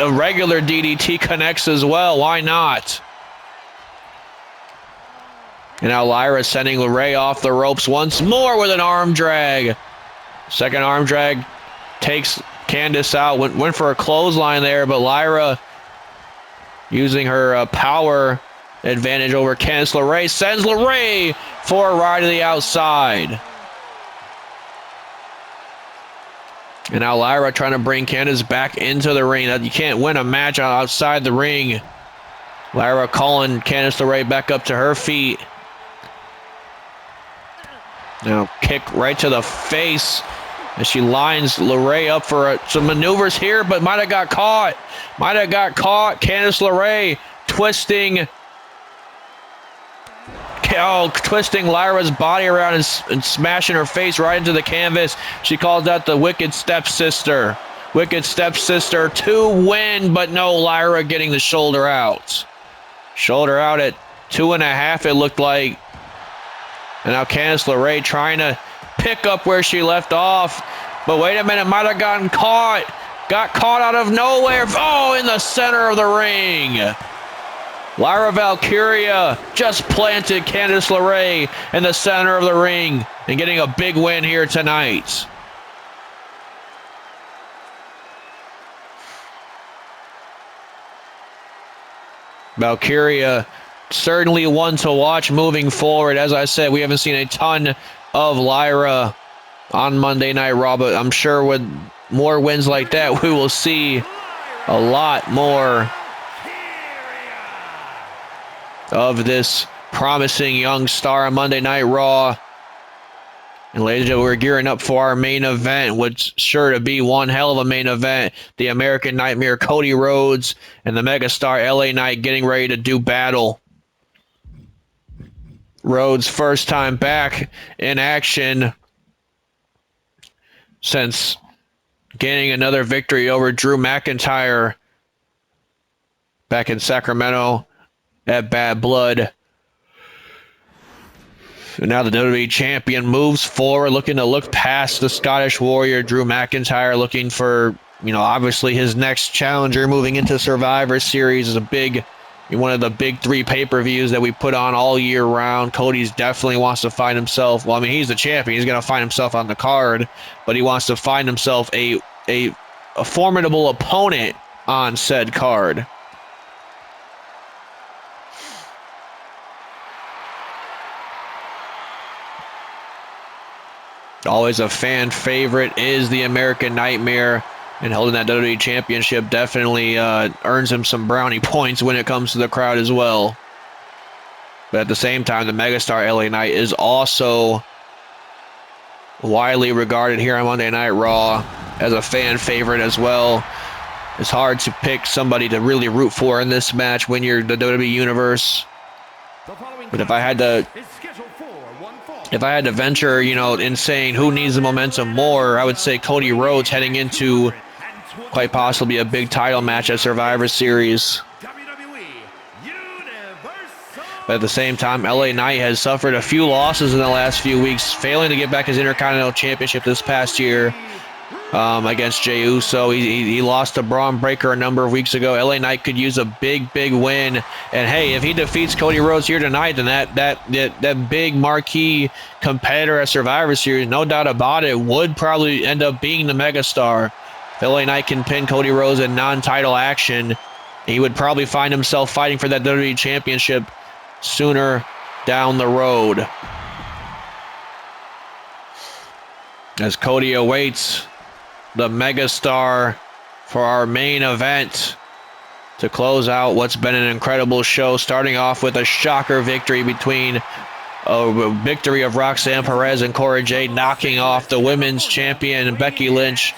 a regular DDT connects as well. Why not? And now Lyra sending LeRae off the ropes once more with an arm drag. Second arm drag takes Candice out. Went for a clothesline there, but Lyra using her power advantage over Candice LeRae sends LeRae for a ride to the outside. And now Lyra trying to bring Candice back into the ring. You can't win a match outside the ring. Lyra calling Candice LeRae back up to her feet. Now kick right to the face as she lines LeRae up for some maneuvers here, but might have got caught. Candice LeRae twisting Lyra's body around and smashing her face right into the canvas. She calls that the Wicked Stepsister. Wicked Stepsister to win, but no, Lyra getting the shoulder out. Shoulder out at 2.5, it looked like. And now Candice LeRae trying to pick up where she left off. But wait a minute, might have gotten caught. Got caught out of nowhere. Oh, in the center of the ring. Lyra Valkria just planted Candice LeRae in the center of the ring and getting a big win here tonight. Valkyria certainly one to watch moving forward. As I said, we haven't seen a ton of Lyra on Monday Night Raw, but I'm sure with more wins like that, we will see a lot more of this promising young star on Monday Night Raw. And ladies and gentlemen, we're gearing up for our main event, which is sure to be one hell of a main event. The American Nightmare Cody Rhodes and the megastar LA Knight getting ready to do battle. Rhodes' first time back in action since gaining another victory over Drew McIntyre back in Sacramento at Bad Blood. And now the WWE champion moves forward, looking to look past the Scottish Warrior, Drew McIntyre, looking for, obviously his next challenger moving into Survivor Series is one of the big 3 pay-per-views that we put on all year round. Cody's definitely wants to find himself, he's the champion. He's going to find himself on the card, but he wants to find himself a formidable opponent on said card. Always a fan favorite is the American Nightmare, and holding that WWE Championship definitely earns him some brownie points when it comes to the crowd as well. But at the same time, the megastar LA Knight is also widely regarded here on Monday Night Raw as a fan favorite as well. It's hard to pick somebody to really root for in this match when you're the WWE Universe. But if I had to venture, in saying who needs the momentum more, I would say Cody Rhodes heading into quite possibly a big title match at Survivor Series. But at the same time, LA Knight has suffered a few losses in the last few weeks, failing to get back his Intercontinental Championship this past year against Jey Uso. He lost to Braun Breaker a number of weeks ago. LA Knight could use a big win. And hey, if he defeats Cody Rhodes here tonight, then that big marquee competitor at Survivor Series, no doubt about it, would probably end up being the megastar. If LA Knight can pin Cody Rhodes in non-title action, he would probably find himself fighting for that WWE Championship sooner down the road. As Cody awaits the megastar for our main event to close out what's been an incredible show, starting off with a shocker victory between a victory of Roxanne Perez and Cora Jade, knocking off the women's champion Becky Lynch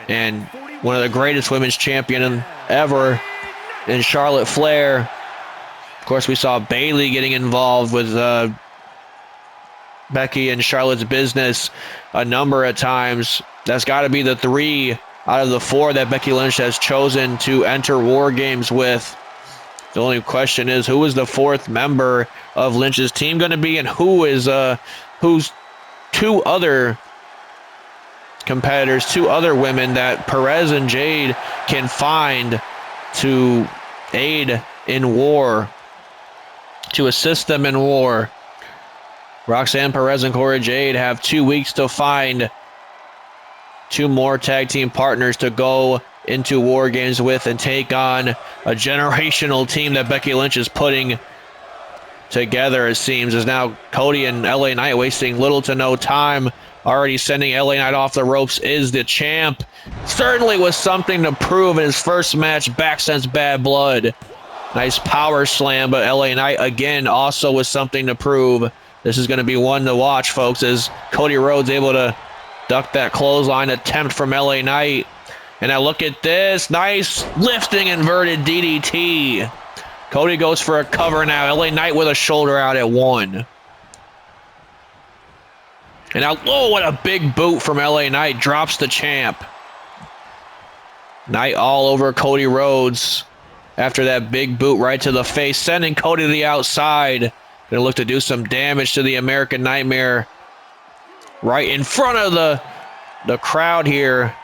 and one of the greatest women's champion ever in Charlotte Flair. Of course, we saw Bayley getting involved with Becky and Charlotte's business a number of times. That's got to be the 3 out of the 4 that Becky Lynch has chosen to enter War Games with. The only question is, who is the fourth member of Lynch's team going to be, and who's two other competitors, two other women that Perez and Jade can find to aid in war, to assist them in war. Roxanne Perez and Cora Jade have 2 weeks to find two more tag team partners to go into War Games with and take on a generational team that Becky Lynch is putting together, it seems, as now Cody and LA Knight wasting little to no time, already sending LA Knight off the ropes, is the champ. Certainly was something to prove in his first match back since Bad Blood. Nice power slam, but LA Knight again also with something to prove. This is going to be one to watch, folks, as Cody Rhodes able to duck that clothesline attempt from LA Knight. And now look at this. Nice lifting inverted DDT. Cody goes for a cover now. LA Knight with a shoulder out at 1. And now, oh, what a big boot from LA Knight. Drops the champ. Knight all over Cody Rhodes after that big boot right to the face, sending Cody to the outside. Gonna look to do some damage to the American Nightmare right in front of the crowd here.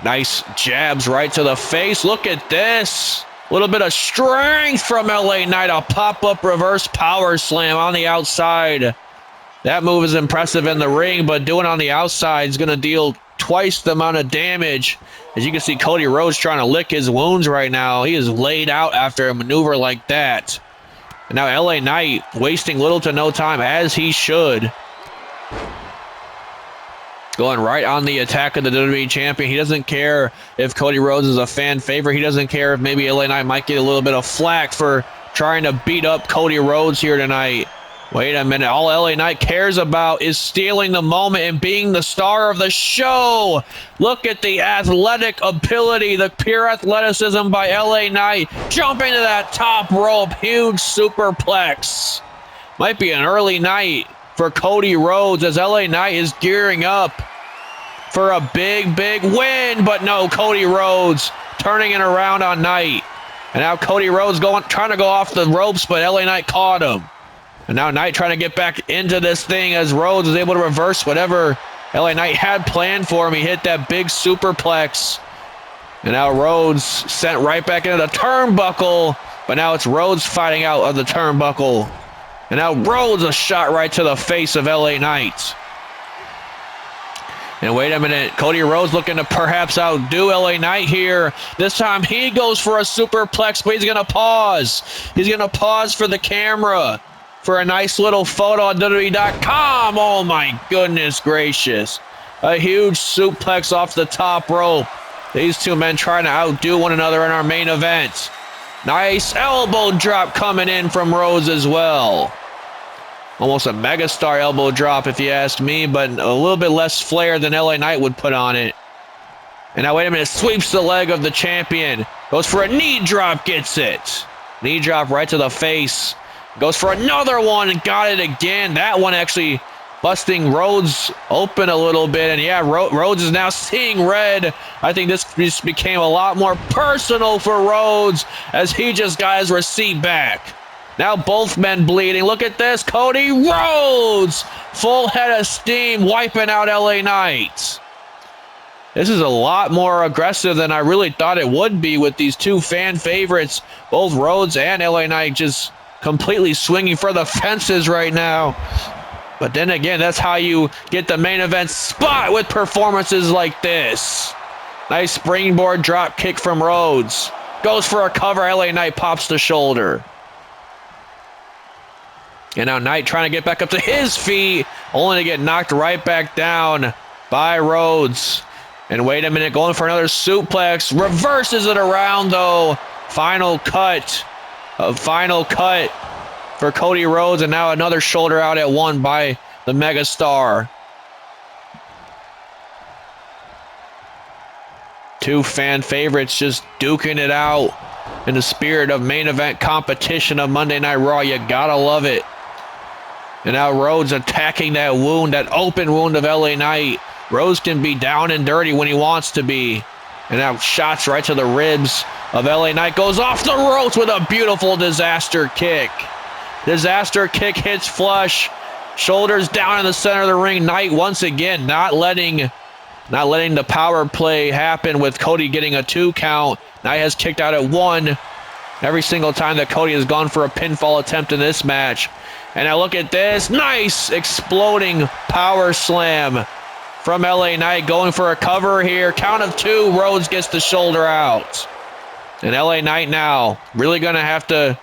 Nice jabs right to the face. Look at this. A little bit of strength from LA Knight. A pop-up reverse power slam on the outside. That move is impressive in the ring, but doing it on the outside is going to deal twice the amount of damage. As you can see, Cody Rhodes trying to lick his wounds right now. He is laid out after a maneuver like that. And now LA Knight wasting little to no time, as he should. Going right on the attack of the WWE Champion. He doesn't care if Cody Rhodes is a fan favorite. He doesn't care if maybe LA Knight might get a little bit of flack for trying to beat up Cody Rhodes here tonight. Wait a minute. All LA Knight cares about is stealing the moment and being the star of the show. Look at the athletic ability, the pure athleticism by LA Knight. Jumping to that top rope. Huge superplex. Might be an early night for Cody Rhodes as LA Knight is gearing up for a big, big win. But no, Cody Rhodes turning it around on Knight. And now Cody Rhodes trying to go off the ropes, but LA Knight caught him. And now Knight trying to get back into this thing as Rhodes is able to reverse whatever LA Knight had planned for him. He hit that big superplex. And now Rhodes sent right back into the turnbuckle. But now it's Rhodes fighting out of the turnbuckle. And now Rhodes a shot right to the face of LA Knight. And wait a minute, Cody Rhodes looking to perhaps outdo LA Knight here. This time he goes for a superplex, but he's going to pause. He's going to pause for the camera for a nice little photo on WWE.com. Oh my goodness gracious. A huge suplex off the top rope. These two men trying to outdo one another in our main event. Nice elbow drop coming in from Rhodes as well. Almost a megastar elbow drop if you ask me, but a little bit less flair than LA Knight would put on it. And now wait a minute, sweeps the leg of the champion. Goes for a knee drop, gets it. Knee drop right to the face. Goes for another one and got it again. That one actually busting Rhodes open a little bit. And yeah, Rhodes is now seeing red. I think this just became a lot more personal for Rhodes as he just got his receipt back. Now both men bleeding. Look at this. Cody Rhodes, full head of steam, wiping out LA Knight. This is a lot more aggressive than I really thought it would be with these two fan favorites. Both Rhodes and LA Knight just completely swinging for the fences right now. But then again, that's how you get the main event spot with performances like this. Nice springboard drop kick from Rhodes. Goes for a cover. LA Knight pops the shoulder. And now Knight trying to get back up to his feet, only to get knocked right back down by Rhodes. And wait a minute, going for another suplex. Reverses it around though. Final cut. A final cut for Cody Rhodes, and now another shoulder out at 1 by the megastar. Two fan favorites just duking it out in the spirit of main event competition of Monday Night Raw. You gotta love it. And now Rhodes attacking that wound, that open wound of LA Knight. Rhodes can be down and dirty when he wants to be. And now shots right to the ribs of LA Knight. Goes off the ropes with a beautiful disaster kick. Disaster kick hits flush. Shoulders down in the center of the ring. Knight once again not letting the power play happen with Cody getting a 2 count. Knight has kicked out at 1 every single time that Cody has gone for a pinfall attempt in this match. And now look at this. Nice exploding power slam from LA Knight, going for a cover here. Count of 2. Rhodes gets the shoulder out. And LA Knight now really going to have to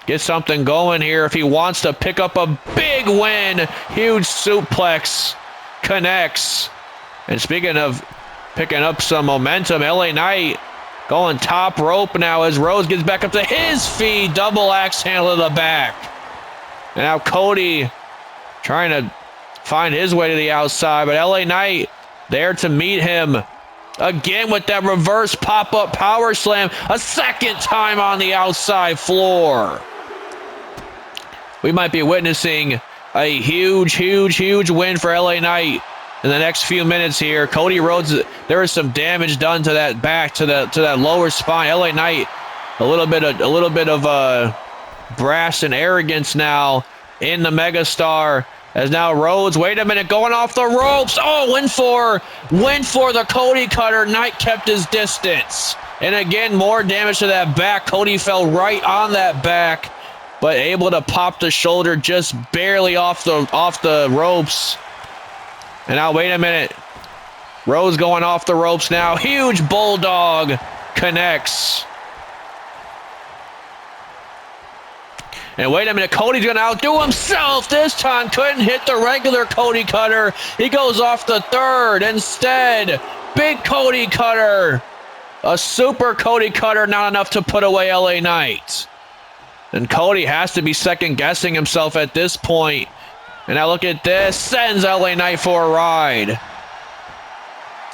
get something going here if he wants to pick up a big win. Huge suplex connects. And speaking of picking up some momentum, LA Knight going top rope now as Rhodes gets back up to his feet. Double axe handle to the back. And now Cody trying to find his way to the outside, but LA Knight there to meet him again with that reverse pop-up power slam, a second time on the outside floor. We might be witnessing a huge win for LA Knight in the next few minutes here. Cody Rhodes, there is some damage done to that back, to that lower spine. LA Knight, a little bit of brass and arrogance now in the megastar. As now Rhodes, wait a minute, going off the ropes. Oh, went for the Cody cutter. Knight kept his distance. And again, more damage to that back. Cody fell right on that back, but able to pop the shoulder just barely off the ropes. And now, wait a minute. Rhodes going off the ropes now. Huge bulldog connects. And wait a minute, Cody's going to outdo himself. This time couldn't hit the regular Cody cutter. He goes off the third instead. Big Cody cutter. A super Cody cutter, not enough to put away LA Knight. And Cody has to be second guessing himself at this point. And now look at this. Sends LA Knight for a ride.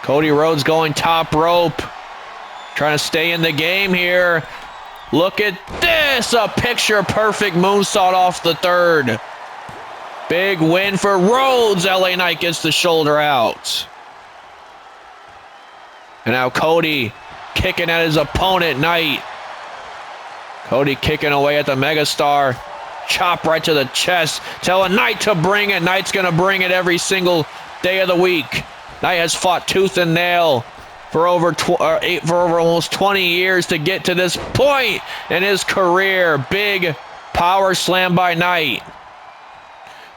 Cody Rhodes going top rope. Trying to stay in the game here. Look at this, a picture-perfect moonsault off the third. Big win for Rhodes. LA Knight gets the shoulder out. And now Cody kicking at his opponent, Knight. Cody kicking away at the megastar. Chop right to the chest. Telling Knight to bring it. Knight's going to bring it every single day of the week. Knight has fought tooth and nail for over almost 20 years to get to this point in his career. Big power slam by Knight.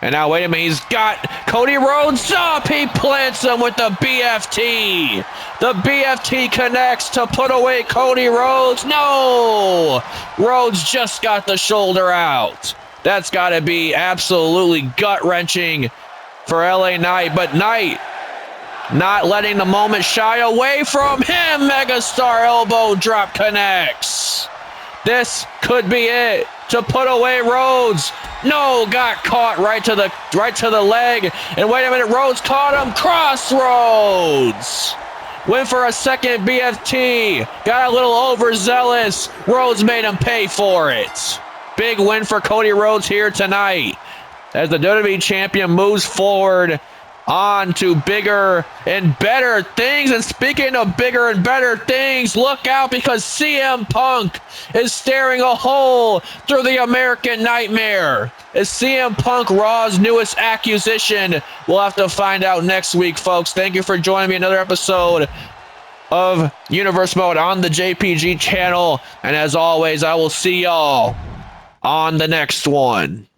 And now, wait a minute, he's got Cody Rhodes up. He plants him with the BFT. The BFT connects to put away Cody Rhodes. No! Rhodes just got the shoulder out. That's got to be absolutely gut-wrenching for LA Knight. But Knight not letting the moment shy away from him. Megastar elbow drop connects. This could be it to put away Rhodes. No, got caught right to the leg. And wait a minute, Rhodes caught him. Crossroads. Went for a second BFT. Got a little overzealous. Rhodes made him pay for it. Big win for Cody Rhodes here tonight as the WWE champion moves forward on to bigger and better things. And speaking of bigger and better things, look out, because CM Punk is staring a hole through the American Nightmare. Is CM Punk Raw's newest acquisition? We'll have to find out next week, folks. Thank you for joining me another episode of Universe Mode on the JPG channel. And as always, I will see y'all on the next one.